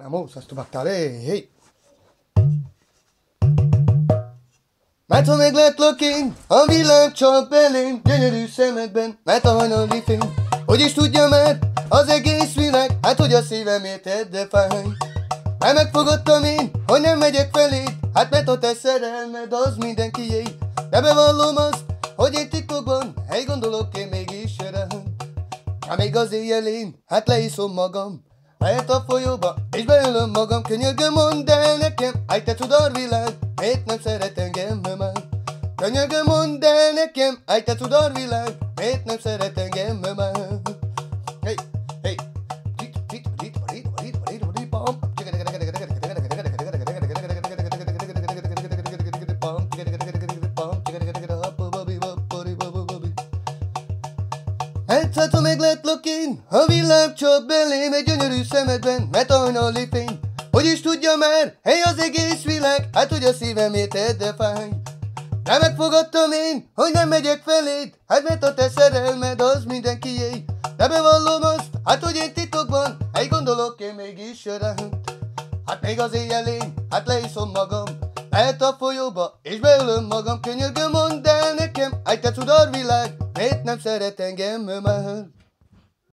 Vamos a estobaktál, hey! Mert ha meglátlak én, a világ csap belém, gyönyörű szemedben, mert a hajnali fény. Hogy is tudja már az egész világ, hát hogy a szívem érted, de fáj. Már megfogadtam én, hogy nem megyek feléd, hát mert a te szerelmed az mindenkié. De bevallom azt, hogy én titokban, gondolok én mégis rád. Ha még az éjjelén, hát leiszom magam, lehet a folyóba, és beölöm magam. Könyörgöm, mondd el nekem, áj te cudorvilág, miért nem szeret engem már? Könyörgöm, mondd el nekem, áj te cudorvilág, miért nem szeret engem már? Hey, hey, hát ha meglátlak én, a villám csap belém egy gyönyörű szemedben, mert a hajnali fény. Hogy is tudja már, hey az egész világ, hát hogy a szívem érted, de fáj. De megfogadtam én, hogy nem megyek feléd, hát mert a te szerelmed az mindenkié. De bevallom azt, hát hogy én titokban, gondolok én mégis rád. Hát még az éjjelén, hát leiszom magam, lehet a folyóba, és beölöm magam. Könyörgöm, mondd el nekem, áj te cudorvilág, miért nem szeret engem már?